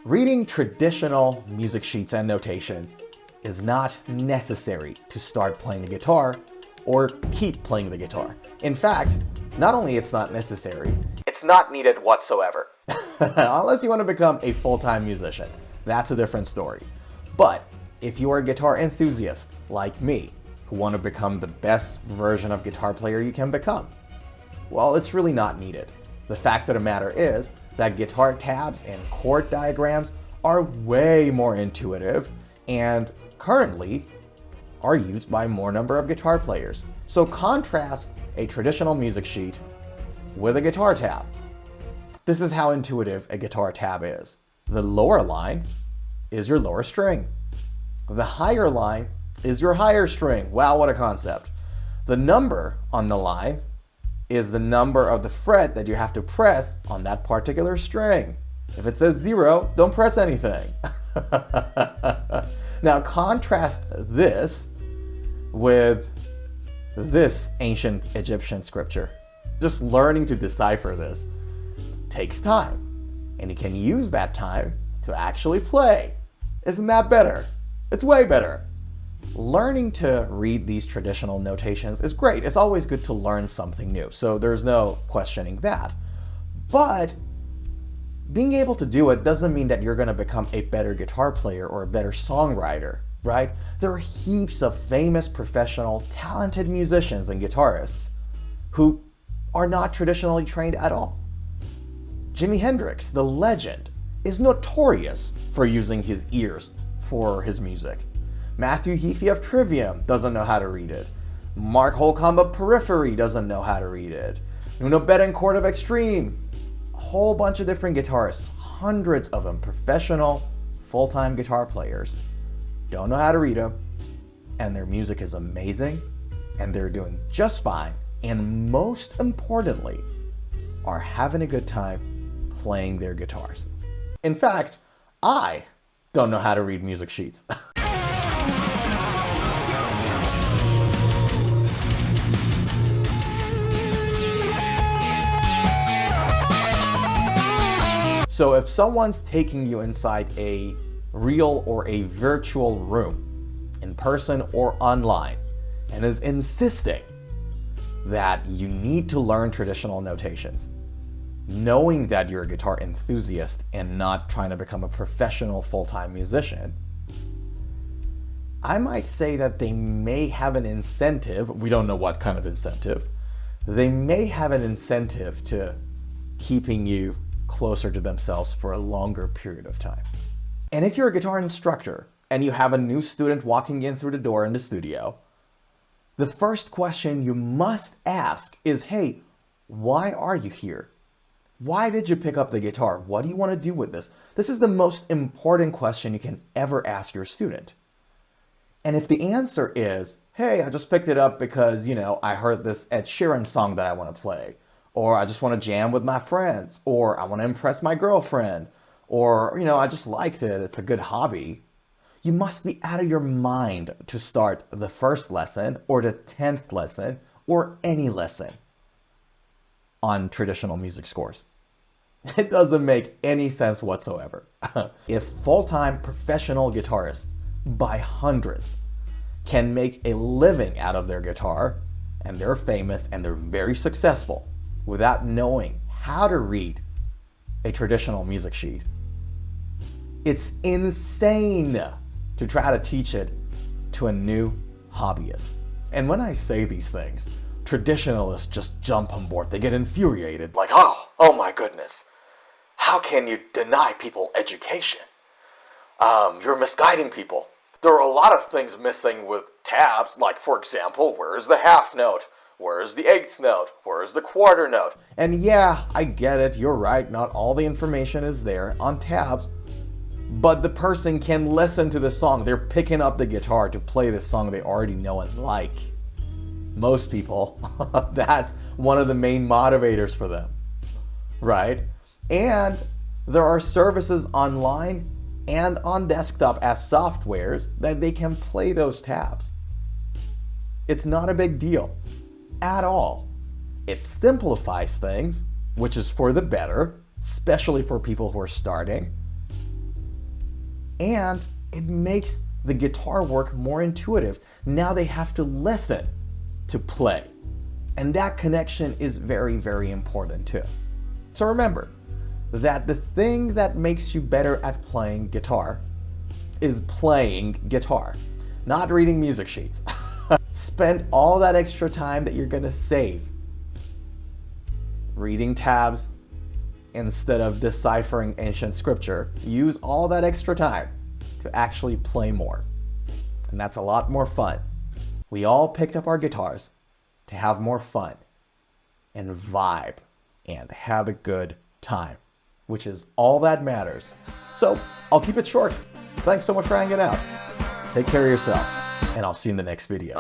Reading traditional music sheets and notations is not necessary to start playing the guitar or keep playing the guitar. In fact, not only it's not necessary, it's not needed whatsoever. Unless you want to become a full-time musician. That's a different story. But if you are a guitar enthusiast like me, who want to become the best version of guitar player you can become, well, it's really not needed. The fact of the matter is that guitar tabs and chord diagrams are way more intuitive and currently are used by more number of guitar players. So contrast a traditional music sheet with a guitar tab. This is how intuitive a guitar tab is. The lower line is your lower string. The higher line is your higher string. Wow, what a concept. The number on the line is the number of the fret that you have to press on that particular string. If it says 0, don't press anything. Now contrast this with this ancient Egyptian scripture. Just learning to decipher this takes time, and you can use that time to actually play. Isn't that better? It's way better. Learning to read these traditional notations is great. It's always good to learn something new, so there's no questioning that. But being able to do it doesn't mean that you're going to become a better guitar player or a better songwriter, right? There are heaps of famous, professional, talented musicians and guitarists who are not traditionally trained at all. Jimi Hendrix, the legend, is notorious for using his ears for his music. Matthew Heafy of Trivium doesn't know how to read it. Mark Holcomb of Periphery doesn't know how to read it. Nuno Bettencourt of Extreme. A whole bunch of different guitarists, hundreds of them, professional, full-time guitar players, don't know how to read them, and their music is amazing, and they're doing just fine, and most importantly, are having a good time playing their guitars. In fact, I don't know how to read music sheets. So if someone's taking you inside a real or a virtual room, in person or online, and is insisting that you need to learn traditional notations, knowing that you're a guitar enthusiast and not trying to become a professional full-time musician, I might say that they may have an incentive, we don't know what kind of incentive, they may have an incentive to keeping you closer to themselves for a longer period of time. And if you're a guitar instructor and you have a new student walking in through the door in the studio, the first question you must ask is, hey, why are you here? Why did you pick up the guitar? What do you want to do with this? This is the most important question you can ever ask your student. And if the answer is, hey, I just picked it up because, I heard this Ed Sheeran song that I want to play, or I just want to jam with my friends, or I want to impress my girlfriend, or, I just liked it, it's a good hobby, you must be out of your mind to start the first lesson, or the 10th lesson, or any lesson on traditional music scores. It doesn't make any sense whatsoever. If full-time professional guitarists by hundreds can make a living out of their guitar, and they're famous and they're very successful, without knowing how to read a traditional music sheet, it's insane to try to teach it to a new hobbyist. And when I say these things, traditionalists just jump on board. They get infuriated, like, oh my goodness, how can you deny people education? You're misguiding people. There are a lot of things missing with tabs, like, for example, where's the half note? Where's the eighth note? Where's the quarter note? And yeah, I get it, you're right, not all the information is there on tabs, but the person can listen to the song. They're picking up the guitar to play the song they already know and like. Most people, that's one of the main motivators for them, right? And there are services online and on desktop as softwares that they can play those tabs. It's not a big deal at all. It simplifies things, which is for the better, especially for people who are starting. And it makes the guitar work more intuitive. Now they have to listen to play. And that connection is very, very important too. So remember that the thing that makes you better at playing guitar is playing guitar, not reading music sheets. Spend all that extra time that you're gonna save reading tabs instead of deciphering ancient scripture. Use all that extra time to actually play more. And that's a lot more fun. We all picked up our guitars to have more fun and vibe and have a good time, which is all that matters. So I'll keep it short. Thanks so much for hanging out. Take care of yourself, and I'll see you in the next video.